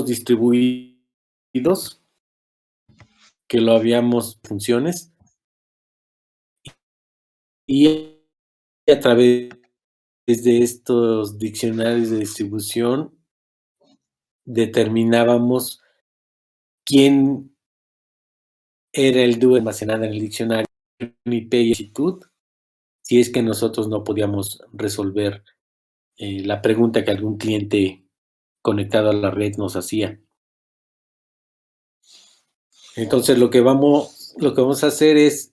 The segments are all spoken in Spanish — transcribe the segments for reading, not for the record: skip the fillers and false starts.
distribuidos, que lo habíamos funciones, y a través de estos diccionarios de distribución determinábamos quién era el dúo almacenado en el diccionario, IP y actitud, si es que nosotros no podíamos resolver la pregunta que algún cliente conectado a la red nos hacía. Entonces lo que vamos a hacer es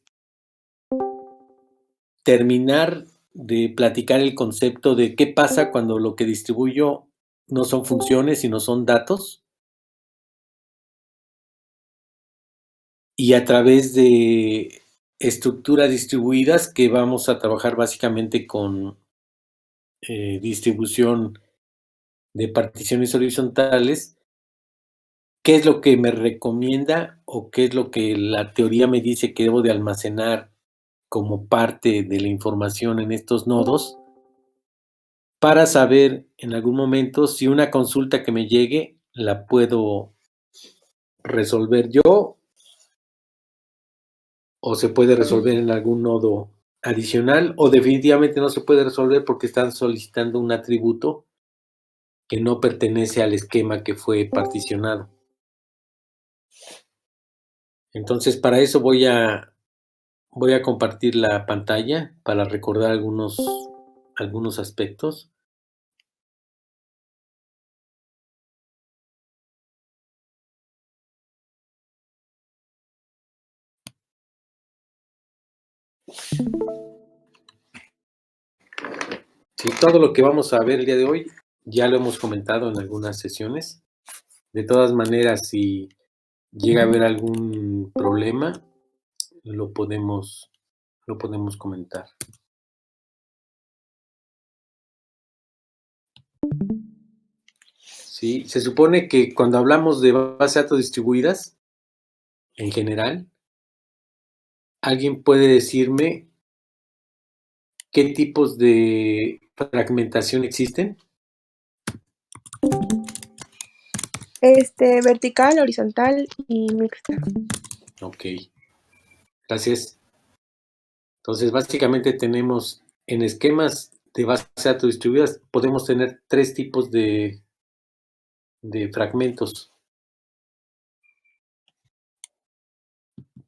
terminar de platicar el concepto de qué pasa cuando lo que distribuyo no son funciones, sino son datos. Y a través de estructuras distribuidas, que vamos a trabajar básicamente con distribución de particiones horizontales, qué es lo que me recomienda o qué es lo que la teoría me dice que debo de almacenar como parte de la información en estos nodos, para saber en algún momento si una consulta que me llegue la puedo resolver yo o se puede resolver en algún nodo adicional, o definitivamente no se puede resolver porque están solicitando un atributo que no pertenece al esquema que fue particionado. Entonces, para eso voy a compartir la pantalla para recordar algunos aspectos. Sí, todo lo que vamos a ver el día de hoy ya lo hemos comentado en algunas sesiones. De todas maneras, si llega a haber algún problema, lo podemos comentar. Sí, se supone que cuando hablamos de bases de datos distribuidas, en general, ¿alguien puede decirme qué tipos de fragmentación existen? Vertical, horizontal y mixta. Ok, gracias. Entonces, básicamente tenemos en esquemas de bases de datos distribuidas, podemos tener tres tipos de fragmentos.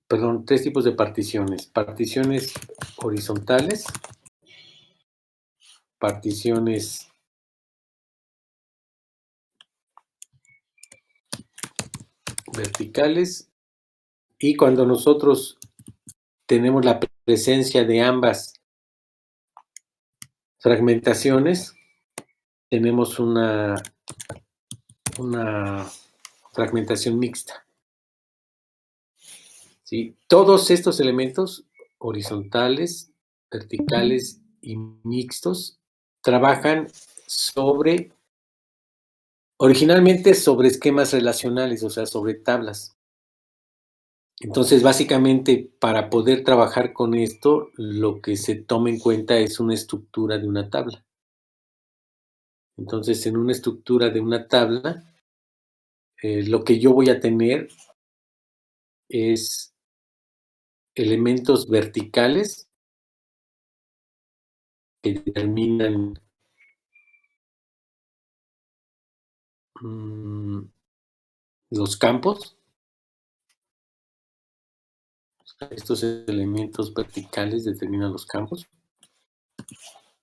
Perdón, tres tipos de particiones. Particiones horizontales, particiones verticales, y cuando nosotros tenemos la presencia de ambas fragmentaciones, tenemos una fragmentación mixta. ¿Sí? Todos estos elementos horizontales, verticales y mixtos trabajan originalmente sobre esquemas relacionales, o sea, sobre tablas. Entonces, básicamente, para poder trabajar con esto, lo que se toma en cuenta es una estructura de una tabla. Entonces, en una estructura de una tabla, lo que yo voy a tener es elementos verticales que determinan los campos. Estos elementos verticales determinan los campos.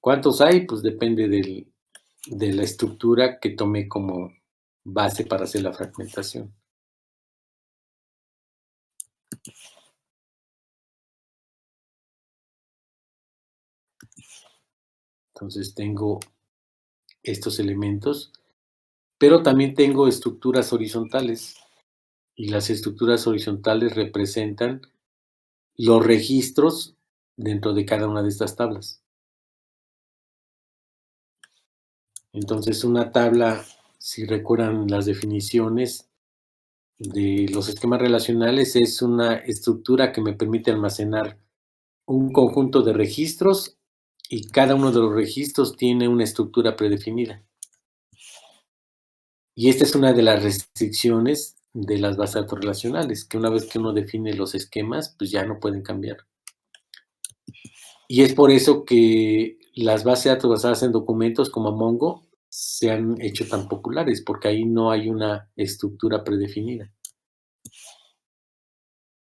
¿Cuántos hay? Pues depende de la estructura que tomé como base para hacer la fragmentación. Entonces tengo estos elementos, pero también tengo estructuras horizontales, y las estructuras horizontales representan los registros dentro de cada una de estas tablas. Entonces, una tabla, si recuerdan las definiciones de los esquemas relacionales, es una estructura que me permite almacenar un conjunto de registros, y cada uno de los registros tiene una estructura predefinida. Y esta es una de las restricciones de las bases de datos relacionales, que una vez que uno define los esquemas, pues ya no pueden cambiar. Y es por eso que las bases de datos basadas en documentos como Mongo se han hecho tan populares, porque ahí no hay una estructura predefinida.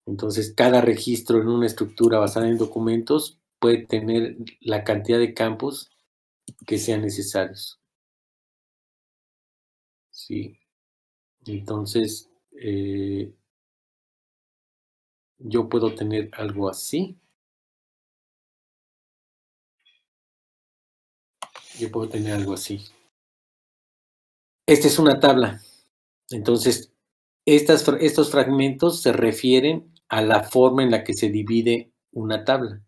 Entonces, cada registro en una estructura basada en documentos puede tener la cantidad de campos que sean necesarios. Sí. Entonces, yo puedo tener algo así. Yo puedo tener algo así. Esta es una tabla. Entonces, estos fragmentos se refieren a la forma en la que se divide una tabla.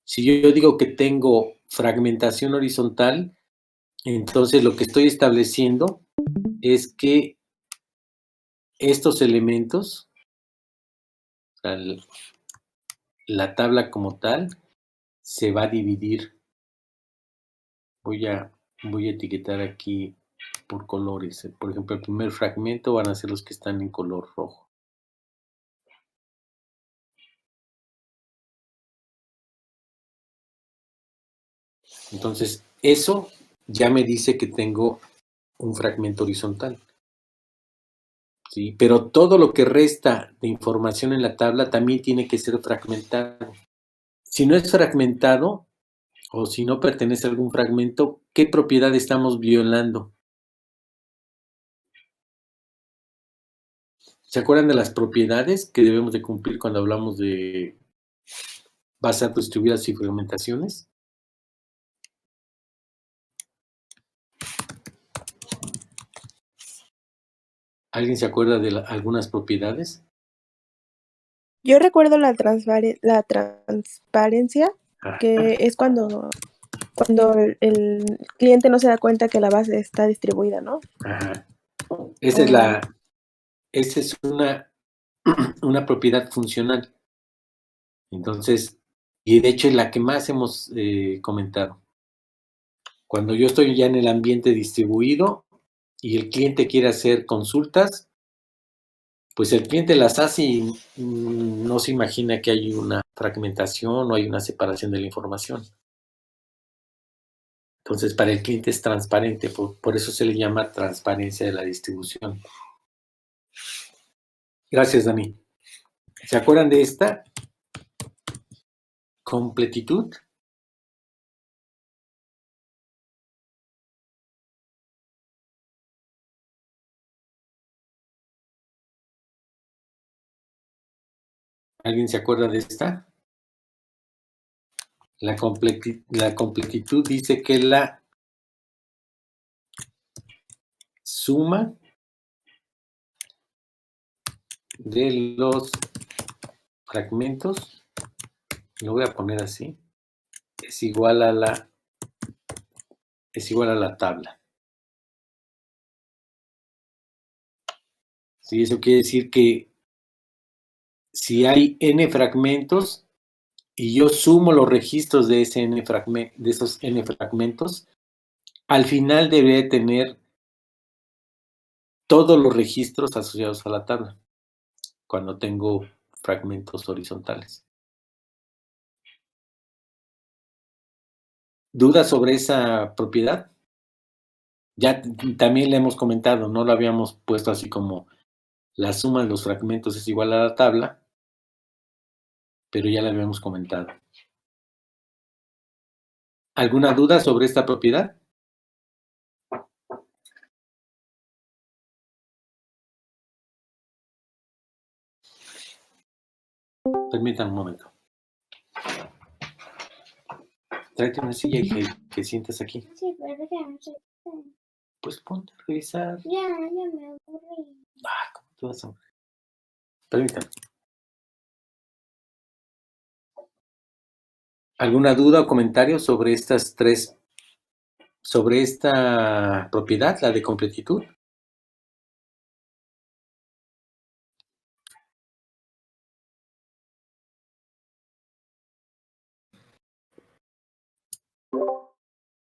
Si yo digo que tengo fragmentación horizontal, entonces lo que estoy estableciendo es que estos elementos, o sea, la tabla como tal, se va a dividir. Voy a etiquetar aquí por colores. Por ejemplo, el primer fragmento van a ser los que están en color rojo. Entonces, eso ya me dice que tengo un fragmento horizontal. ¿Sí? Pero todo lo que resta de información en la tabla también tiene que ser fragmentado. Si no es fragmentado o si no pertenece a algún fragmento, ¿qué propiedad estamos violando? ¿Se acuerdan de las propiedades que debemos de cumplir cuando hablamos de bases de datos distribuidas y fragmentaciones? ¿Alguien se acuerda de algunas propiedades? Yo recuerdo la transparencia, que es cuando el cliente no se da cuenta que la base está distribuida, ¿no? Ajá. Esa es una propiedad funcional. Entonces, y de hecho es la que más hemos comentado. Cuando yo estoy ya en el ambiente distribuido y el cliente quiere hacer consultas, pues el cliente las hace y no se imagina que hay una fragmentación o hay una separación de la información. Entonces, para el cliente es transparente, por eso se le llama transparencia de la distribución. Gracias, Dani. ¿Se acuerdan de esta? Completitud. ¿Alguien se acuerda de esta? La completitud dice que la suma de los fragmentos, lo voy a poner así, es igual a la tabla. ¿Sí? Eso quiere decir que si hay n fragmentos y yo sumo los registros de esos n fragmentos, al final debería tener todos los registros asociados a la tabla, cuando tengo fragmentos horizontales. ¿Dudas sobre esa propiedad? Ya también le hemos comentado, no lo habíamos puesto así como la suma de los fragmentos es igual a la tabla, pero ya la habíamos comentado. ¿Alguna duda sobre esta propiedad? Permítanme un momento. Tráete una silla y que sientas aquí. Sí, pero ya no sé. Pues ponte a revisar. Ya me aburrí. ¿Cómo te vas a aburrir? Permítame. ¿Alguna duda o comentario sobre sobre esta propiedad, la de completitud?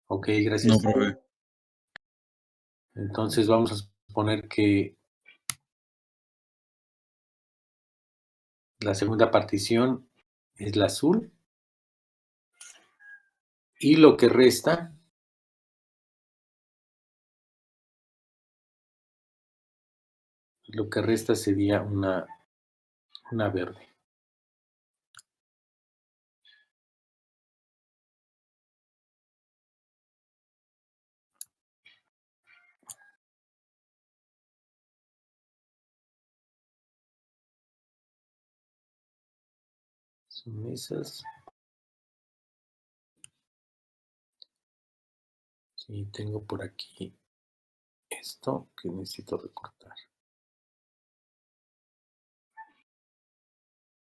Ok, gracias. No, profe. Entonces vamos a suponer que la segunda partición es la azul. Y lo que resta sería una verde. Son esas. Sí, tengo por aquí esto que necesito recortar.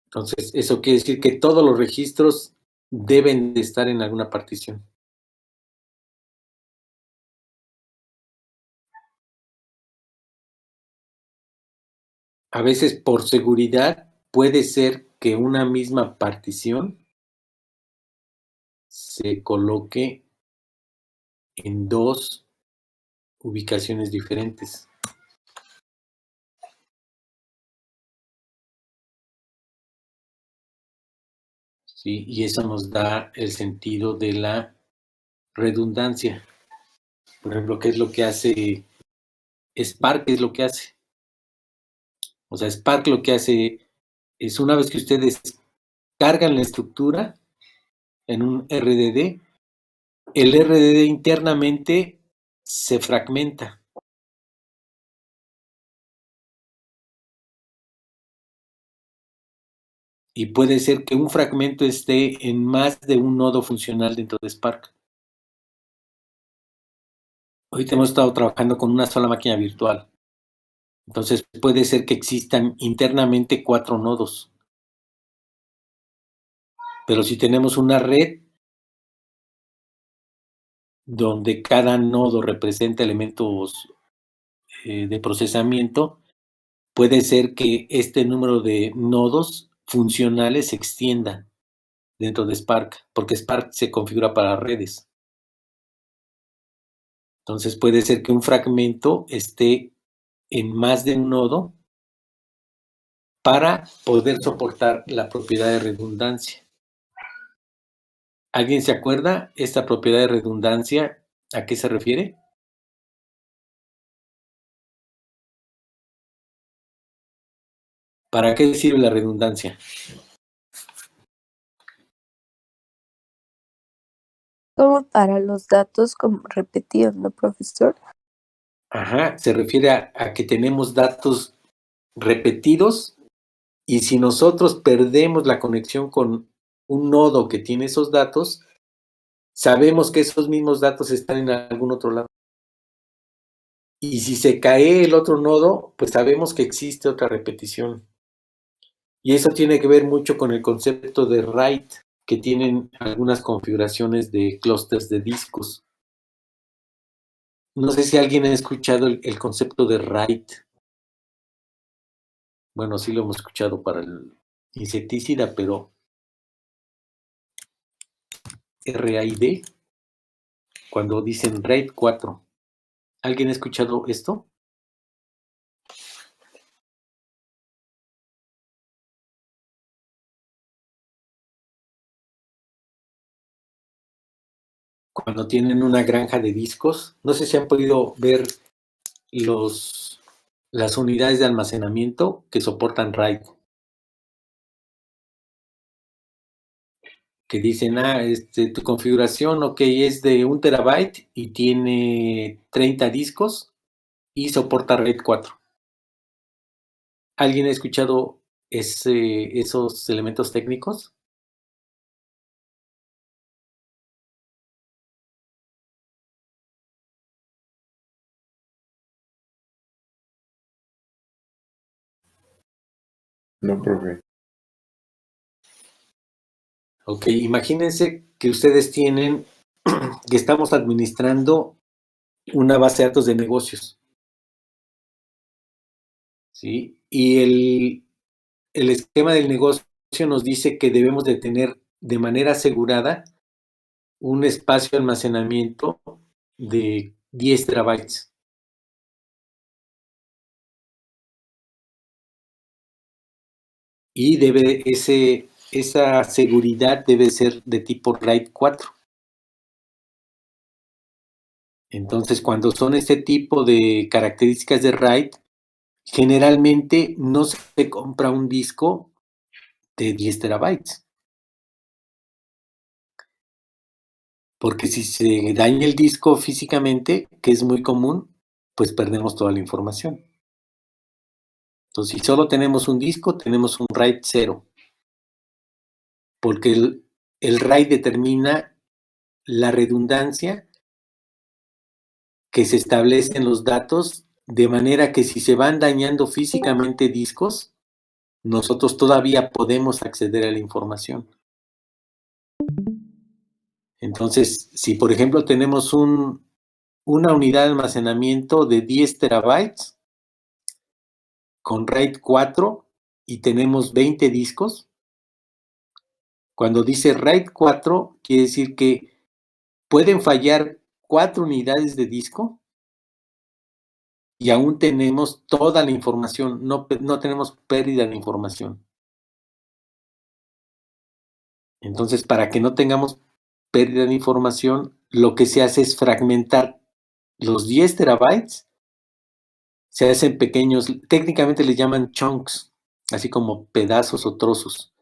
Entonces, eso quiere decir que todos los registros deben de estar en alguna partición. A veces, por seguridad, puede ser que una misma partición se coloque en 2 ubicaciones diferentes. ¿Sí? Y eso nos da el sentido de la redundancia. Por ejemplo, ¿qué es lo que hace Spark? ¿Qué es lo que hace? O sea, Spark lo que hace es, una vez que ustedes cargan la estructura en un RDD, el RDD internamente se fragmenta. Y puede ser que un fragmento esté en más de un nodo funcional dentro de Spark. Ahorita hemos estado trabajando con una sola máquina virtual. Entonces puede ser que existan internamente 4 nodos. Pero si tenemos una red donde cada nodo representa elementos de procesamiento, puede ser que este número de nodos funcionales se extienda dentro de Spark, porque Spark se configura para redes. Entonces puede ser que un fragmento esté en más de un nodo para poder soportar la propiedad de redundancia. ¿Alguien se acuerda esta propiedad de redundancia? ¿A qué se refiere? ¿Para qué sirve la redundancia? Como para los datos como repetidos, ¿no, profesor? Ajá, se refiere a que tenemos datos repetidos y si nosotros perdemos la conexión con un nodo que tiene esos datos, sabemos que esos mismos datos están en algún otro lado. Y si se cae el otro nodo, pues sabemos que existe otra repetición. Y eso tiene que ver mucho con el concepto de RAID, que tienen algunas configuraciones de clústeres de discos. No sé si alguien ha escuchado el concepto de RAID. Bueno, sí lo hemos escuchado para el insecticida, pero RAID, cuando dicen RAID 4. ¿Alguien ha escuchado esto? Cuando tienen una granja de discos, no sé si han podido ver las unidades de almacenamiento que soportan RAID. Que dicen, tu configuración, ok, es de 1 terabyte y tiene 30 discos y soporta RAID 4. ¿Alguien ha escuchado esos elementos técnicos? No, profe. Ok, imagínense que ustedes tienen, que estamos administrando una base de datos de negocios, ¿sí? Y el esquema del negocio nos dice que debemos de tener de manera asegurada un espacio de almacenamiento de 10 terabytes. y esa seguridad debe ser de tipo RAID 4. Entonces, cuando son este tipo de características de RAID, generalmente no se compra un disco de 10 terabytes. Porque si se daña el disco físicamente, que es muy común, pues perdemos toda la información. Entonces, si solo tenemos un disco, tenemos un RAID 0. Porque el RAID determina la redundancia que se establece en los datos, de manera que si se van dañando físicamente discos, nosotros todavía podemos acceder a la información. Entonces, si por ejemplo tenemos una unidad de almacenamiento de 10 terabytes con RAID 4 y tenemos 20 discos, cuando dice RAID 4, quiere decir que pueden fallar 4 unidades de disco y aún tenemos toda la información, no tenemos pérdida de información. Entonces, para que no tengamos pérdida de información, lo que se hace es fragmentar los 10 terabytes, se hacen pequeños, técnicamente les llaman chunks, así como pedazos o trozos.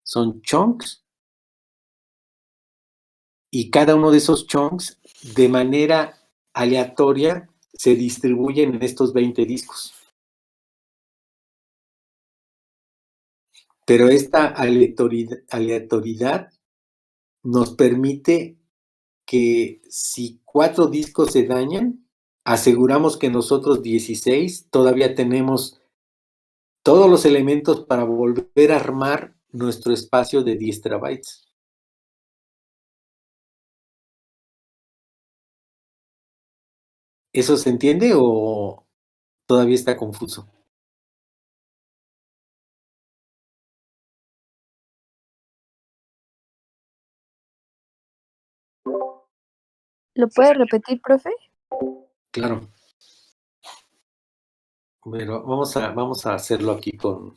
Son chunks y cada uno de esos chunks, de manera aleatoria, se distribuyen en estos 20 discos. Pero esta aleatoriedad nos permite que si 4 discos se dañan, aseguramos que nosotros 16 todavía tenemos todos los elementos para volver a armar nuestro espacio de 10 terabytes. ¿Eso se entiende o todavía está confuso? ¿Lo puede repetir, profe? Claro. Pero vamos a hacerlo aquí con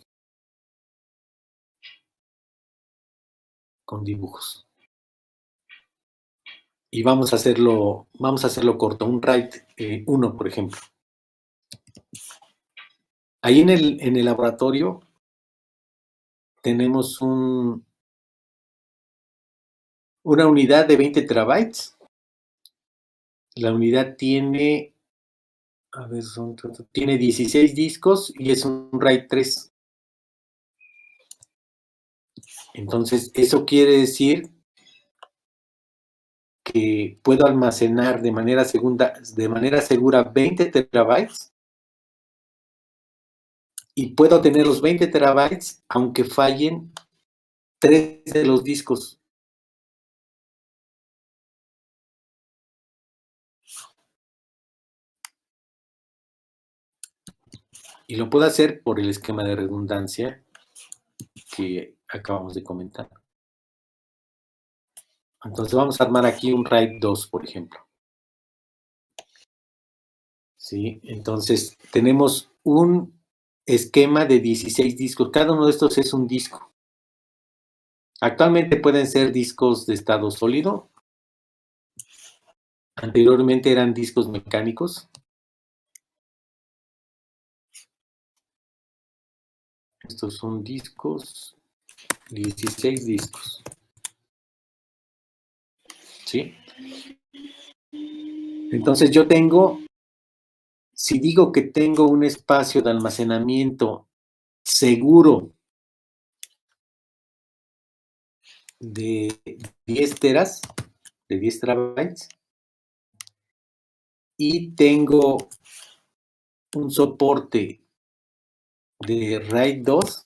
dibujos. Y vamos a hacerlo corto, un RAID 1, por ejemplo. Ahí en el laboratorio tenemos una unidad de 20 terabytes. La unidad tiene, a ver, tiene 16 discos y es un RAID 3. Entonces, eso quiere decir que puedo almacenar de manera segura 20 terabytes y puedo tener los 20 terabytes aunque fallen 3 de los discos. Y lo puedo hacer por el esquema de redundancia que acabamos de comentar. Entonces vamos a armar aquí un RAID 2, por ejemplo. ¿Sí? Entonces tenemos un esquema de 16 discos. Cada uno de estos es un disco. Actualmente pueden ser discos de estado sólido. Anteriormente eran discos mecánicos. Estos son discos, 16 discos. ¿Sí? Entonces yo tengo, si digo que tengo un espacio de almacenamiento seguro de 10 teras, de 10 terabytes, y tengo un soporte de RAID 2,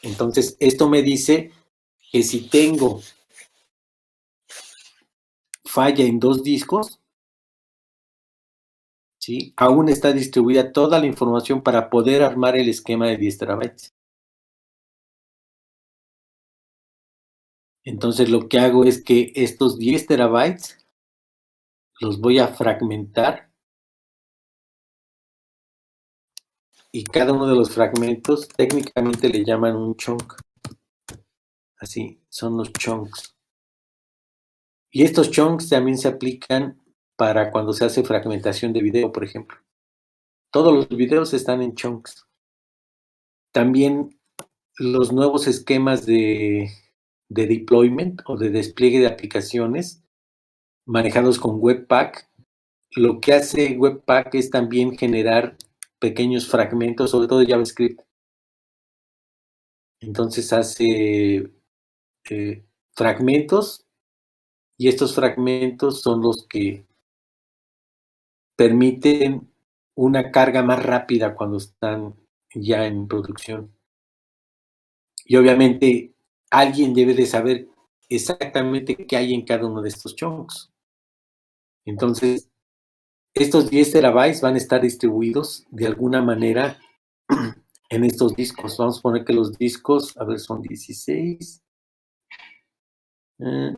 entonces esto me dice que si tengo falla en 2 discos, ¿sí? Aún está distribuida toda la información para poder armar el esquema de 10 terabytes. Entonces lo que hago es que estos 10 terabytes los voy a fragmentar y cada uno de los fragmentos técnicamente le llaman un chunk. Así, son los chunks. Y estos chunks también se aplican para cuando se hace fragmentación de video, por ejemplo. Todos los videos están en chunks. También los nuevos esquemas de deployment o de despliegue de aplicaciones manejados con Webpack, lo que hace Webpack es también generar pequeños fragmentos, sobre todo de JavaScript. Entonces hace fragmentos y estos fragmentos son los que permiten una carga más rápida cuando están ya en producción. Y obviamente alguien debe de saber exactamente qué hay en cada uno de estos chunks. Entonces, estos 10 terabytes van a estar distribuidos de alguna manera en estos discos. Vamos a poner que los discos, a ver, son 16.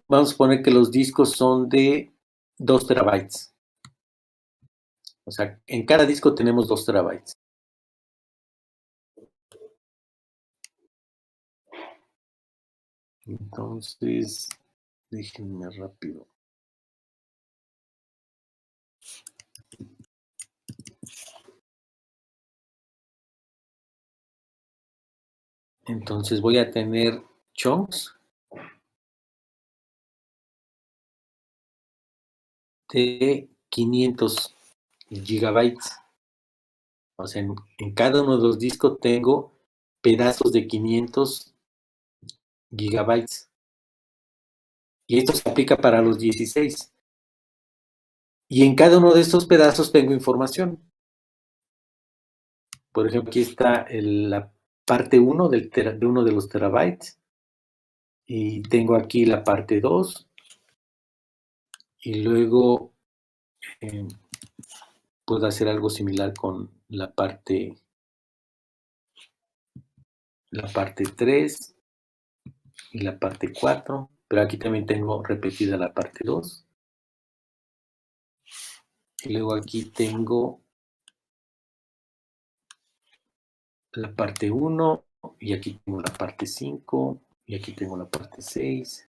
Vamos a poner que los discos son de 2 terabytes. O sea, en cada disco tenemos 2 terabytes. Entonces, déjenme rápido. Entonces voy a tener chunks de 500 gigabytes. O sea, en cada uno de los discos tengo pedazos de 500 gigabytes. Y esto se aplica para los 16. Y en cada uno de estos pedazos tengo información. Por ejemplo, aquí está la parte 1 de uno de los terabytes. Y tengo aquí la parte 2. Y luego puedo hacer algo similar con la parte 3 y la parte 4. Pero aquí también tengo repetida la parte 2. Y luego aquí tengo la parte 1, y aquí tengo la parte 5, y aquí tengo la parte 6,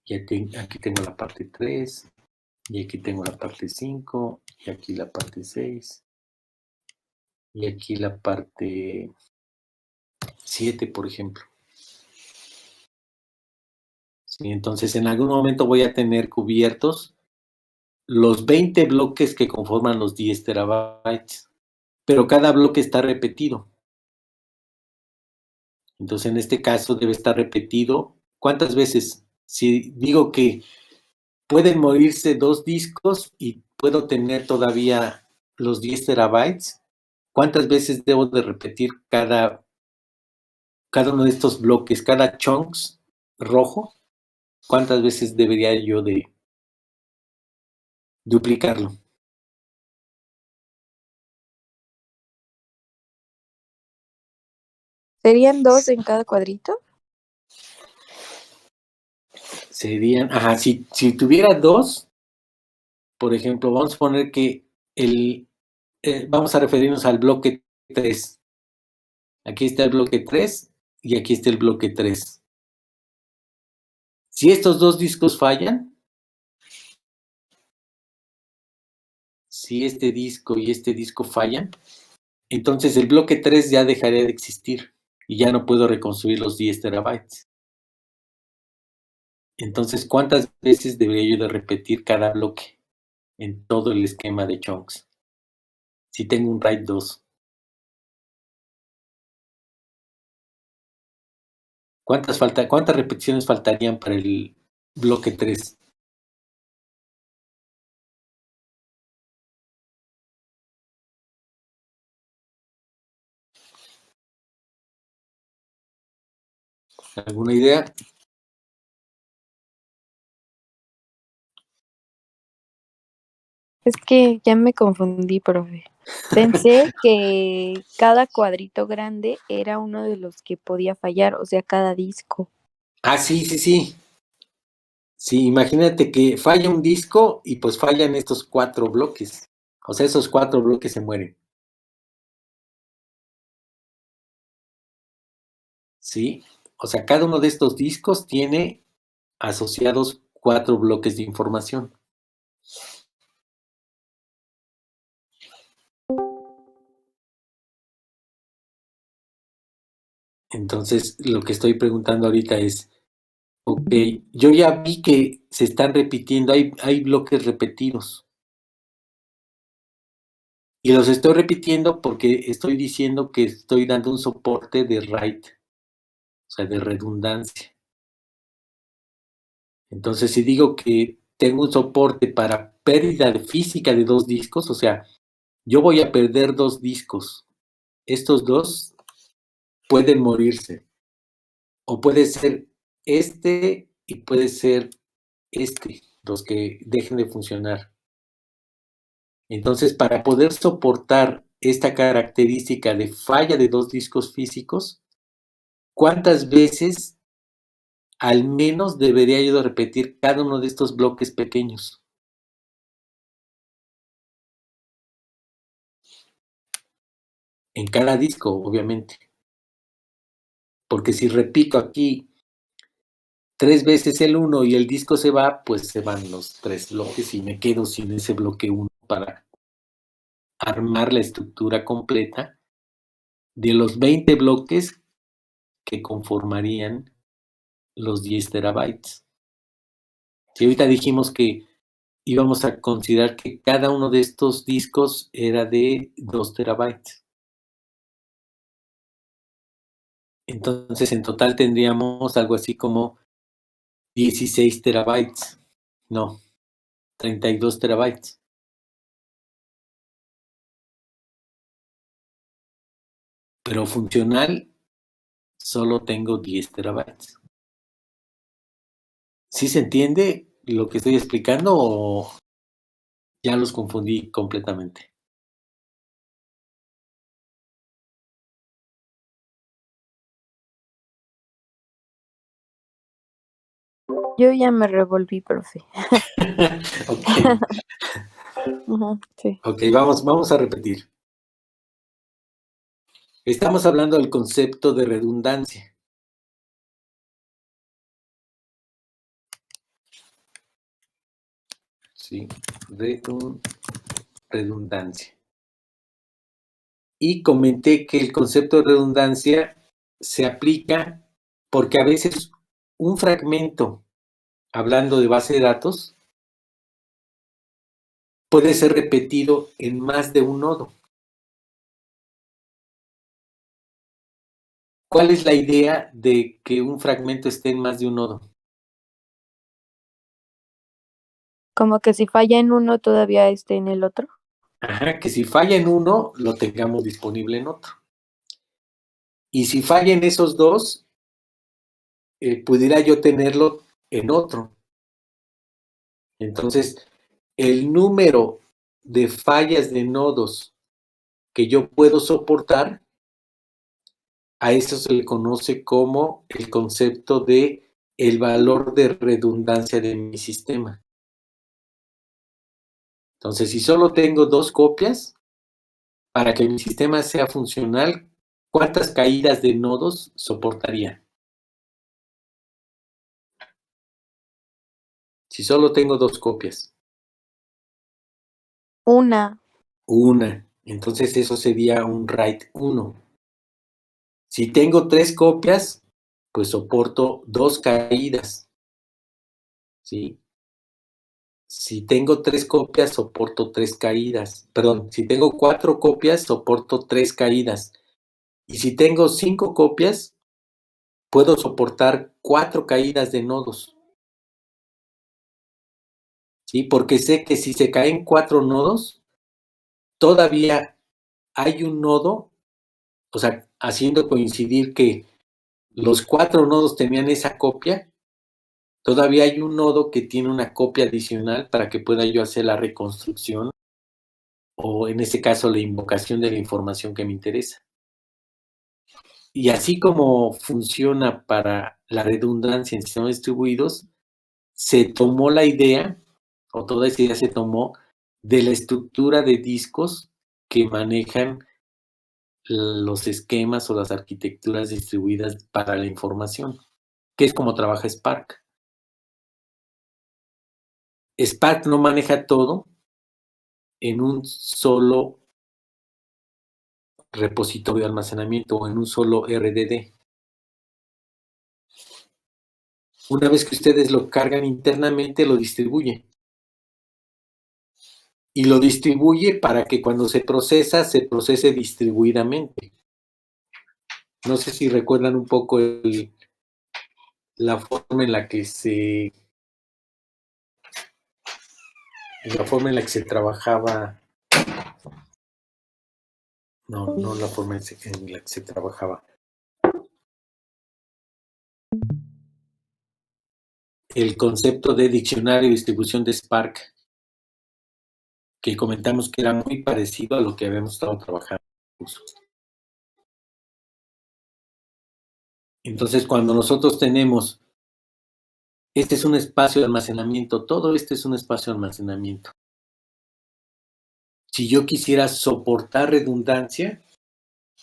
y aquí tengo la parte 3, y aquí tengo la parte 5, y aquí la parte 6, y aquí la parte 7, por ejemplo. Sí, entonces, en algún momento voy a tener cubiertos los 20 bloques que conforman los 10 terabytes, pero cada bloque está repetido. Entonces, en este caso debe estar repetido. ¿Cuántas veces? Si digo que pueden morirse 2 discos y puedo tener todavía los 10 terabytes, ¿cuántas veces debo de repetir cada uno de estos bloques, cada chunks rojo? ¿Cuántas veces debería yo de duplicarlo? ¿Serían 2 en cada cuadrito? Serían, si tuviera 2, por ejemplo, vamos a poner que vamos a referirnos al bloque 3. Aquí está el bloque 3 y aquí está el bloque 3. Si estos 2 discos fallan, si este disco y este disco fallan, entonces el bloque 3 ya dejaría de existir y ya no puedo reconstruir los 10 terabytes. Entonces, ¿cuántas veces debería yo de repetir cada bloque en todo el esquema de chunks? Si tengo un RAID 2. ¿Cuántas repeticiones faltarían para el bloque 3? ¿Alguna idea? Es que ya me confundí, profe. Pensé que cada cuadrito grande era uno de los que podía fallar, o sea, cada disco. Sí. Sí, imagínate que falla un disco y pues fallan estos 4 bloques. O sea, esos 4 bloques se mueren. ¿sí? O sea, cada uno de estos discos tiene asociados 4 bloques de información. Entonces, lo que estoy preguntando ahorita es, ok, yo ya vi que se están repitiendo, hay bloques repetidos. Y los estoy repitiendo porque estoy diciendo que estoy dando un soporte de write, o sea, de redundancia. Entonces, si digo que tengo un soporte para pérdida física de 2 discos, o sea, yo voy a perder 2 discos. Estos 2 pueden morirse. O puede ser este y puede ser este, los que dejen de funcionar. Entonces, para poder soportar esta característica de falla de 2 discos físicos, ¿cuántas veces al menos debería yo de repetir cada uno de estos bloques pequeños? En cada disco, obviamente. Porque si repito aquí 3 veces el 1 y el disco se va, pues se van los 3 bloques y me quedo sin ese bloque 1 para armar la estructura completa de los 20 bloques que conformarían los 10 terabytes. Si ahorita dijimos que íbamos a considerar que cada uno de estos discos era de 2 terabytes. Entonces, en total tendríamos algo así como 16 terabytes. No, 32 terabytes. Pero funcional, solo tengo 10 terabytes. ¿Sí se entiende lo que estoy explicando o ya los confundí completamente? Yo ya me revolví, profe. Ok. Sí. Ok, vamos a repetir. Estamos hablando del concepto de redundancia. Sí, redundancia. Y comenté que el concepto de redundancia se aplica porque a veces un fragmento, hablando de base de datos, puede ser repetido en más de un nodo. ¿Cuál es la idea de que un fragmento esté en más de un nodo? Como que si falla en uno, todavía esté en el otro. Ajá, que si falla en uno, lo tengamos disponible en otro. Y si falla en esos dos, pudiera yo tenerlo en otro. Entonces, el número de fallas de nodos que yo puedo soportar, a eso se le conoce como el concepto de el valor de redundancia de mi sistema. Entonces, si solo tengo 2 copias, para que mi sistema sea funcional, ¿cuántas caídas de nodos soportaría? Si solo tengo 2 copias. Una. Entonces eso sería un write 1. Si tengo 3 copias, pues soporto 2 caídas, ¿sí? Si tengo 3 copias, soporto 3 caídas. Perdón, si tengo 4 copias, soporto 3 caídas. Y si tengo 5 copias, puedo soportar 4 caídas de nodos, ¿sí? Porque sé que si se caen 4 nodos, todavía hay un nodo, o sea, haciendo coincidir que los 4 nodos tenían esa copia, todavía hay un nodo que tiene una copia adicional para que pueda yo hacer la reconstrucción o en este caso la invocación de la información que me interesa. Y así como funciona para la redundancia en sistemas distribuidos, se tomó la idea, o toda esa idea se tomó de la estructura de discos que manejan los esquemas o las arquitecturas distribuidas para la información, que es como trabaja Spark. Spark no maneja todo en un solo repositorio de almacenamiento o en un solo RDD. Una vez que ustedes lo cargan internamente, lo distribuye. Y lo distribuye para que cuando se procese distribuidamente. No sé si recuerdan un poco la forma en la que se trabajaba. No la forma en la que se trabajaba. El concepto de diccionario y distribución de Spark, que comentamos que era muy parecido a lo que habíamos estado trabajando. Entonces, cuando nosotros tenemos, este es un espacio de almacenamiento, todo este es un espacio de almacenamiento. Si yo quisiera soportar redundancia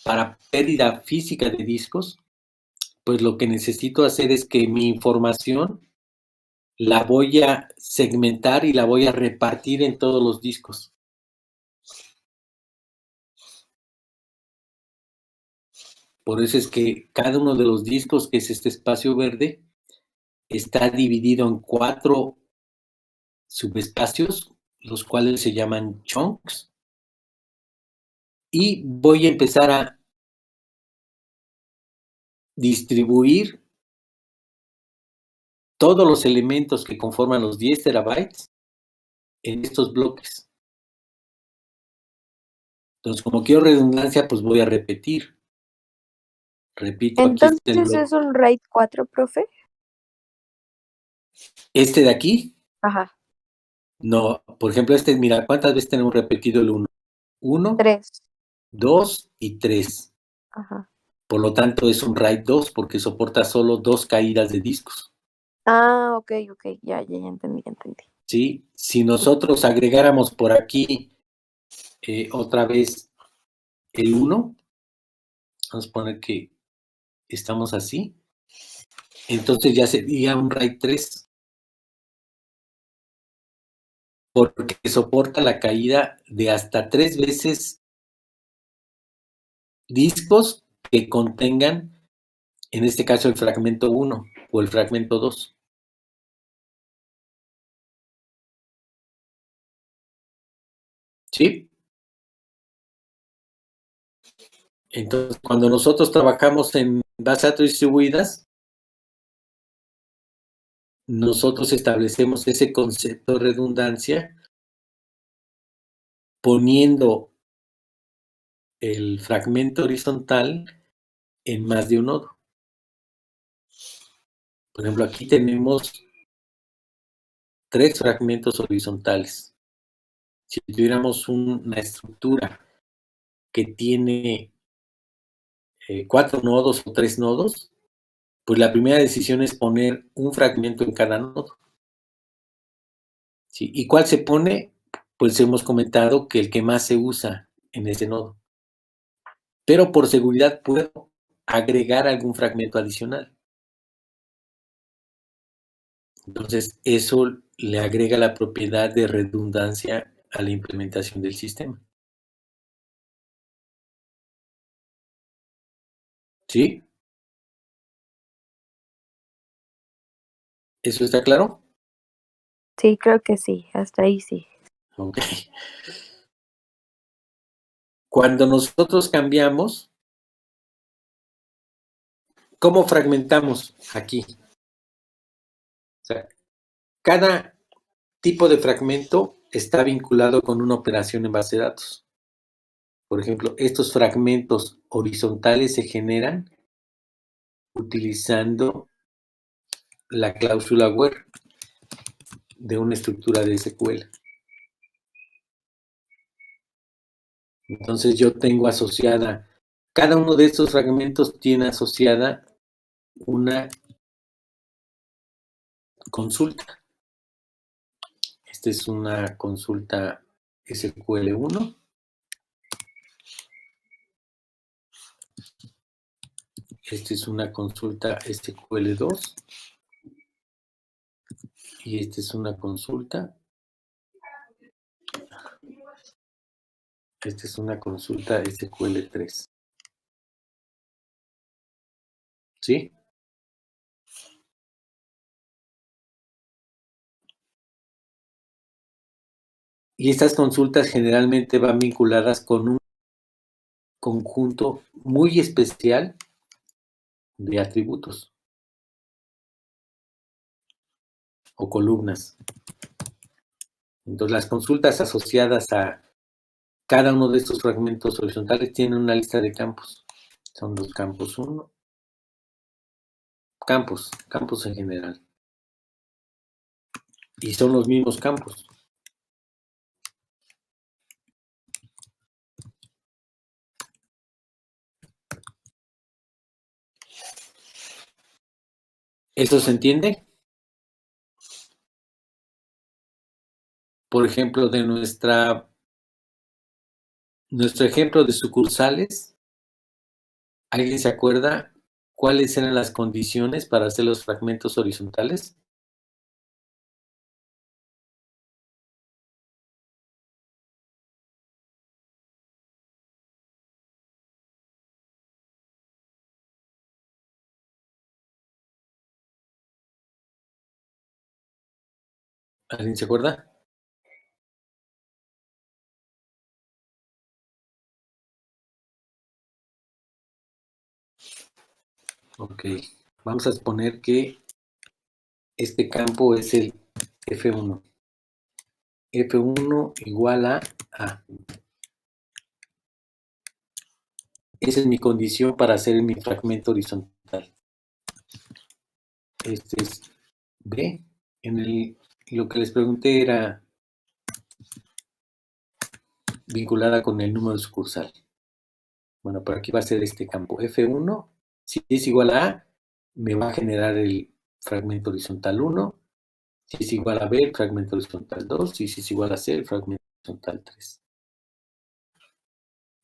para pérdida física de discos, pues lo que necesito hacer es que mi información la voy a segmentar y la voy a repartir en todos los discos. Por eso es que cada uno de los discos, que es este espacio verde, está dividido en 4 subespacios, los cuales se llaman chunks. Y voy a empezar a distribuir todos los elementos que conforman los 10 terabytes en estos bloques. Entonces, como quiero redundancia, pues voy a repetir. Repito, aquí está el Entonces, bloque. ¿es un RAID 4, profe? Este de aquí, Ajá, no. Por ejemplo, este, mira, ¿cuántas veces tenemos repetido el 1? 1, 3. 2 y 3. Ajá. Por lo tanto, es un RAID 2 porque soporta solo 2 caídas de discos. Ah, ok, ya entendí. ¿Sí? Si nosotros agregáramos por aquí otra vez el 1, vamos a poner que estamos así, entonces ya sería un RAID 3, porque soporta la caída de hasta 3 veces discos que contengan, en este caso, el fragmento 1 o el fragmento 2. ¿Sí? Entonces, cuando nosotros trabajamos en bases de datos distribuidas, nosotros establecemos ese concepto de redundancia poniendo el fragmento horizontal en más de un nodo. Por ejemplo, aquí tenemos 3 fragmentos horizontales. Si tuviéramos una estructura que tiene 4 nodos o 3 nodos, pues la primera decisión es poner un fragmento en cada nodo. ¿Sí? ¿Y cuál se pone? Pues hemos comentado que el que más se usa en ese nodo. Pero por seguridad puedo agregar algún fragmento adicional. Entonces, eso le agrega la propiedad de redundancia a la implementación del sistema. ¿Sí? ¿Eso está claro? Sí, creo que sí, hasta ahí sí. Ok. Cuando nosotros cambiamos, ¿cómo fragmentamos aquí? O sea, cada tipo de fragmento está vinculado con una operación en base de datos. Por ejemplo, estos fragmentos horizontales se generan utilizando la cláusula where de una estructura de SQL. Entonces yo tengo asociada, cada uno de estos fragmentos tiene asociada una consulta. Esta es una consulta SQL1. Esta es una consulta SQL2 y esta es una consulta. Esta es una consulta SQL3. ¿Sí? Y estas consultas generalmente van vinculadas con un conjunto muy especial de atributos o columnas. Entonces, las consultas asociadas a cada uno de estos fragmentos horizontales tienen una lista de campos. Son los campos 1, campos en general. Y son los mismos campos. ¿Eso se entiende? Por ejemplo, de nuestro ejemplo de sucursales, ¿alguien se acuerda cuáles eran las condiciones para hacer los fragmentos horizontales? ¿Alguien se acuerda? Ok, vamos a suponer que este campo es el F1. F1 igual a A. Esa es mi condición para hacer mi fragmento horizontal. Este es B. Lo que les pregunté era vinculada con el número sucursal. Bueno, por aquí va a ser este campo F1. Si es igual a A, me va a generar el fragmento horizontal 1. Si es igual a B, el fragmento horizontal 2. Y si es igual a C, el fragmento horizontal 3.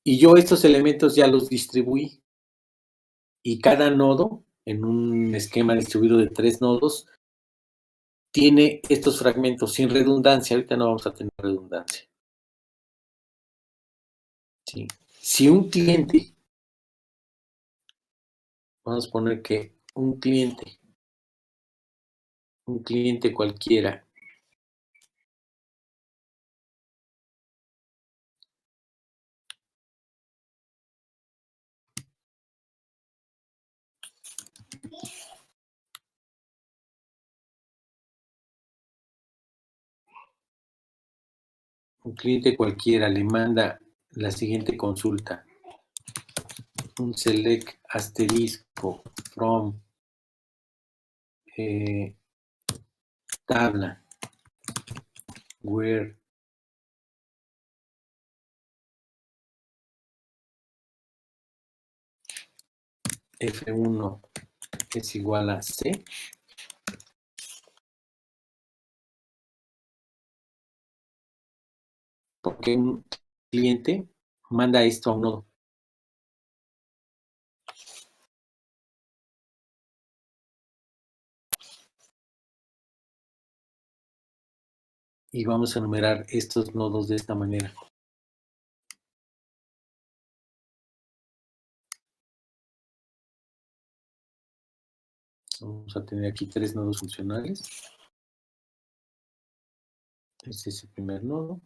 Y yo estos elementos ya los distribuí. Y cada nodo, en un esquema distribuido de 3 nodos, tiene estos fragmentos sin redundancia. Ahorita no vamos a tener redundancia. ¿Sí? Si un cliente, vamos a poner que un cliente cualquiera, le manda la siguiente consulta, un select asterisco from tabla where F1 es igual a C, porque un cliente manda esto a un nodo. Y vamos a enumerar estos nodos de esta manera. Vamos a tener aquí 3 nodos funcionales. Este es el primer nodo.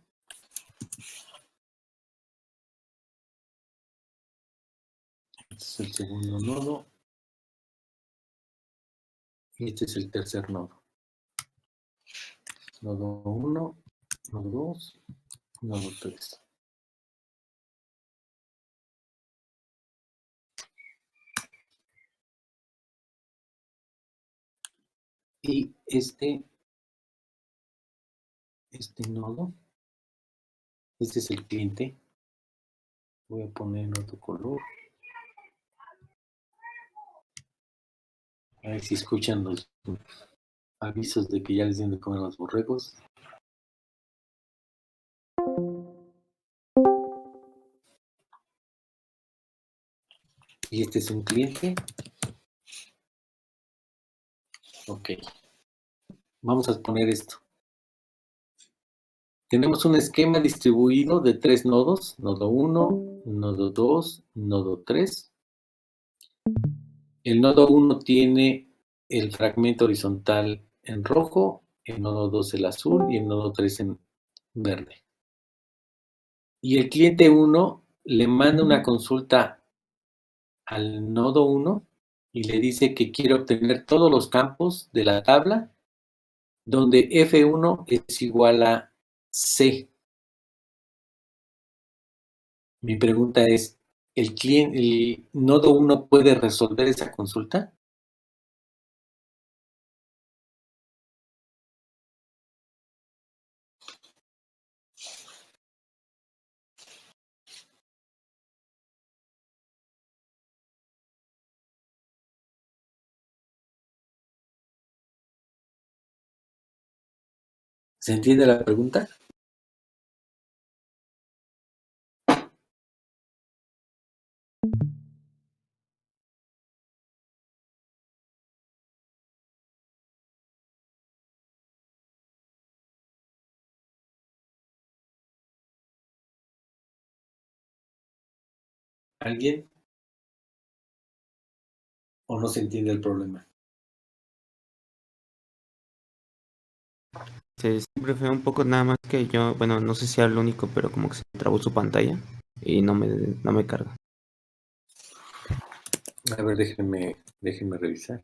Este es el segundo nodo. Y este es el tercer nodo. Nodo 1, nodo 2, nodo 3. Y este nodo, este es el cliente. Voy a poner otro color. A ver si escuchan los avisos de que ya les dieron de comer a los borregos. Y este es un cliente. Ok. Vamos a poner esto. Tenemos un esquema distribuido de 3 nodos, nodo 1, nodo 2, nodo 3. El nodo 1 tiene el fragmento horizontal en rojo, el nodo 2 el azul y el nodo 3 en verde. Y el cliente 1 le manda una consulta al nodo 1 y le dice que quiere obtener todos los campos de la tabla donde F1 es igual a C. Mi pregunta es, ¿el nodo 1 puede resolver esa consulta? ¿Se entiende la pregunta? ¿Alguien? ¿O no se entiende el problema? Sí, siempre fue un poco nada más que yo, bueno, no sé si era el único, pero como que se me trabó su pantalla y no me carga. A ver, déjenme revisar.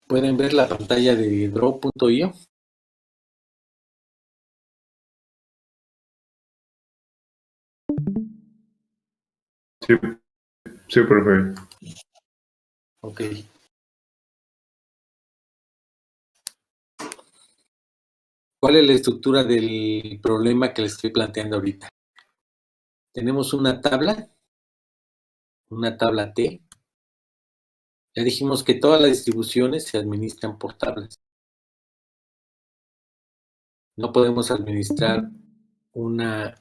¿Pueden ver la pantalla de draw.io? Sí, sí, profe. Ok. ¿Cuál es la estructura del problema que les estoy planteando ahorita? Tenemos una tabla T. Ya dijimos que todas las distribuciones se administran por tablas. No podemos administrar una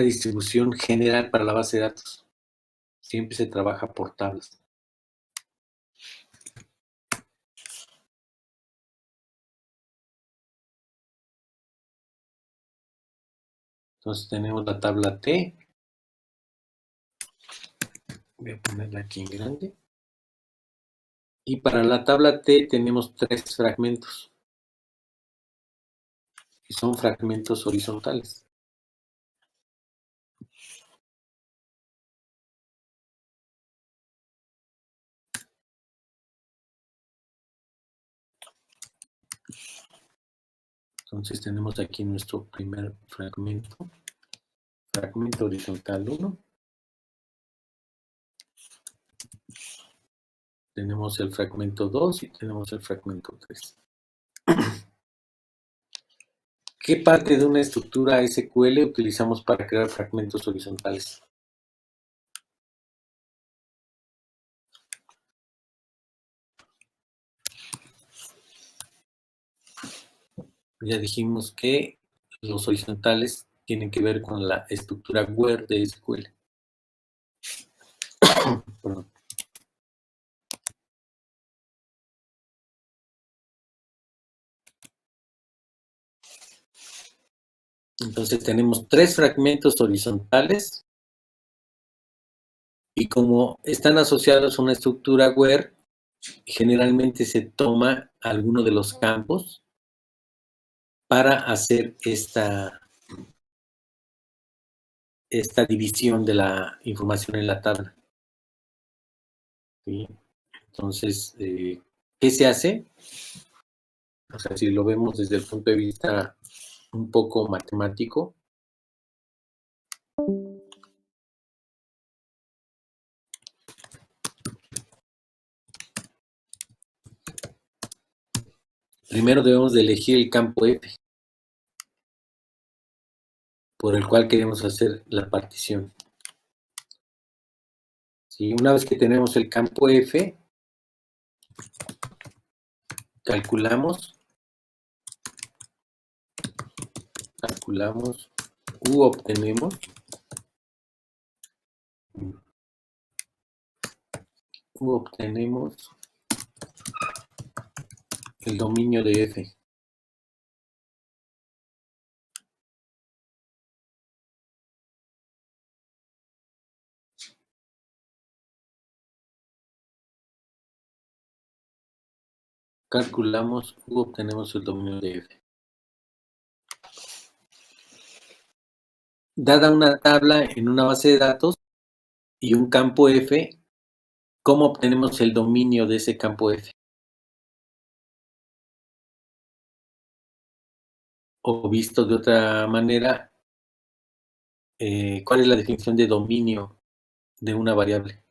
distribución general para la base de datos. Siempre se trabaja por tablas. Entonces tenemos la tabla T. Voy a ponerla aquí en grande. Y para la tabla T tenemos 3 fragmentos. Que son fragmentos horizontales. Entonces tenemos aquí nuestro primer fragmento. Fragmento horizontal 1. Tenemos el fragmento 2 y tenemos el fragmento 3. ¿Qué parte de una estructura SQL utilizamos para crear fragmentos horizontales? Ya dijimos que los horizontales tienen que ver con la estructura where de SQL. Perdón. Entonces tenemos 3 fragmentos horizontales y como están asociados a una estructura where, generalmente se toma alguno de los campos para hacer esta división de la información en la tabla. ¿Sí? Entonces, ¿qué se hace? O sea, si lo vemos desde el punto de vista un poco matemático, primero debemos de elegir el campo F, por el cual queremos hacer la partición. ¿Sí? Una vez que tenemos el campo F, calculamos u obtenemos el dominio de F. Calculamos u obtenemos el dominio de F. Dada una tabla en una base de datos y un campo F, ¿cómo obtenemos el dominio de ese campo F? O visto de otra manera, ¿cuál es la definición de dominio de una variable?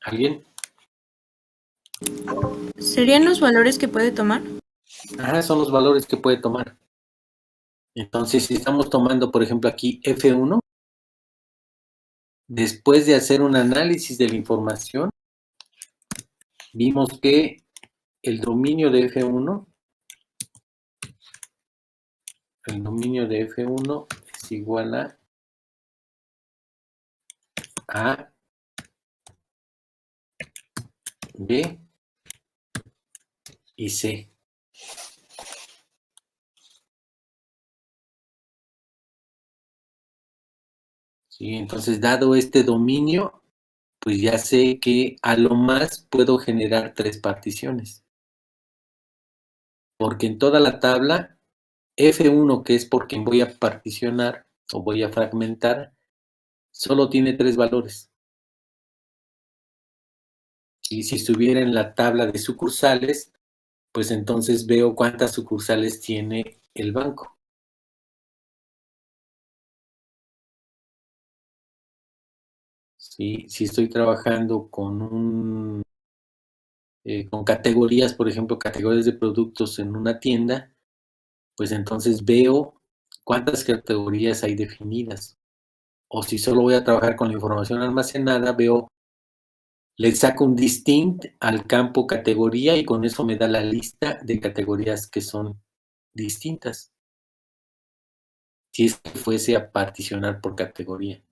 ¿Alguien? ¿Serían los valores que puede tomar? Son los valores que puede tomar. Entonces, si estamos tomando, por ejemplo, aquí F1, después de hacer un análisis de la información, vimos que el dominio de F1 es igual a B y C. ¿Sí? Entonces, dado este dominio, pues ya sé que a lo más puedo generar 3 particiones. Porque en toda la tabla, F1, que es por quien voy a particionar o voy a fragmentar, solo tiene 3 valores. Y si estuviera en la tabla de sucursales, pues entonces veo cuántas sucursales tiene el banco. ¿Sí? Si estoy trabajando con con categorías, por ejemplo, categorías de productos en una tienda, pues entonces veo cuántas categorías hay definidas. O si solo voy a trabajar con la información almacenada, le saco un distinct al campo categoría y con eso me da la lista de categorías que son distintas. Si es que fuese a particionar por categoría.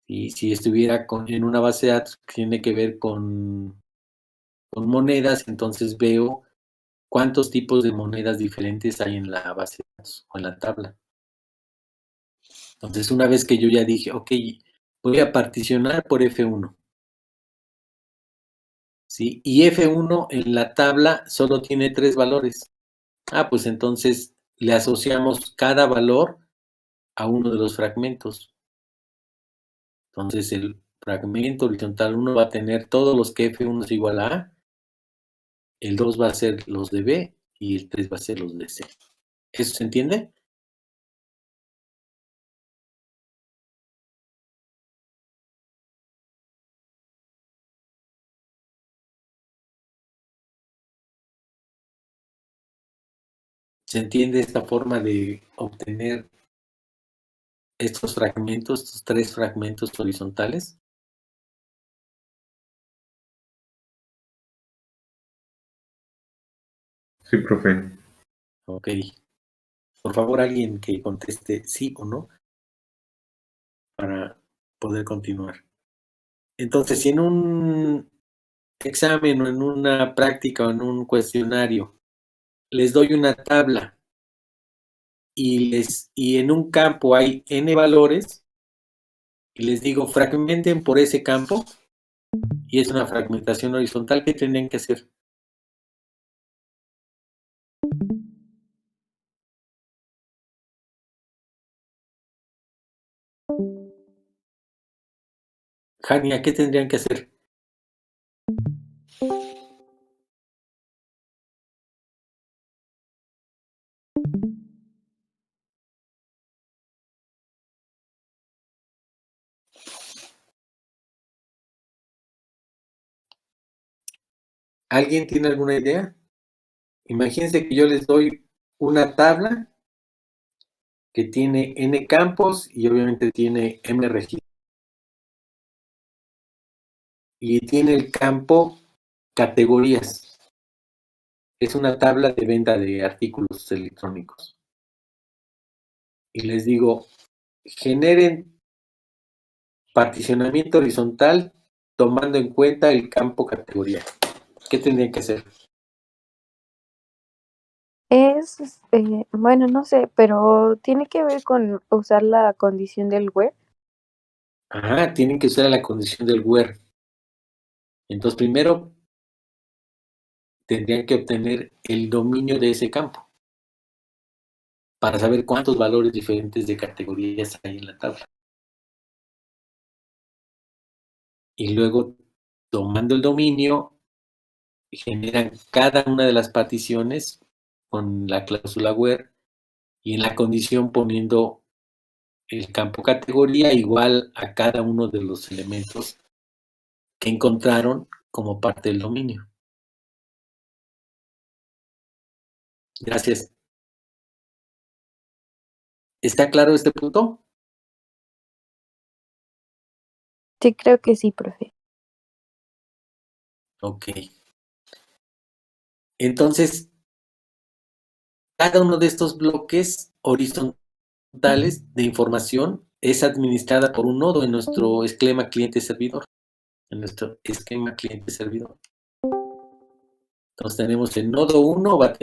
Y si estuviera en una base de datos que tiene que ver con monedas, entonces veo cuántos tipos de monedas diferentes hay en la base de datos o en la tabla. Entonces, una vez que yo ya dije, ok, voy a particionar por F1. ¿Sí? Y F1 en la tabla solo tiene 3 valores. Pues entonces le asociamos cada valor a uno de los fragmentos. Entonces, el fragmento horizontal 1 va a tener todos los que F1 es igual a A, el 2 va a ser los de B y el 3 va a ser los de C. ¿Eso se entiende? ¿Se entiende esta forma de obtener estos fragmentos, estos 3 fragmentos horizontales? Sí, profe. Ok. Por favor, alguien que conteste sí o no para poder continuar. Entonces, si en un examen o en una práctica o en un cuestionario les doy una tabla y en un campo hay n valores y les digo fragmenten por ese campo y es una fragmentación horizontal, ¿qué tendrían que hacer? Jania, ¿qué tendrían que hacer? ¿Alguien tiene alguna idea? Imagínense que yo les doy una tabla que tiene n campos y obviamente tiene m registros. Y tiene el campo categorías. Es una tabla de venta de artículos electrónicos. Y les digo, generen particionamiento horizontal tomando en cuenta el campo categoría. ¿Qué tendrían que hacer? Bueno, no sé, pero tiene que ver con usar la condición del where. Ajá, tienen que usar la condición del where. Entonces, primero tendrían que obtener el dominio de ese campo para saber cuántos valores diferentes de categorías hay en la tabla. Y luego, tomando el dominio, generan cada una de las particiones con la cláusula where y en la condición poniendo el campo categoría igual a cada uno de los elementos que encontraron como parte del dominio. Gracias. ¿Está claro este punto? Sí, creo que sí, profe. Ok. Entonces, cada uno de estos bloques horizontales de información es administrada por un nodo en nuestro esquema cliente-servidor. En nuestro esquema cliente-servidor. Entonces tenemos el nodo 1 va a tener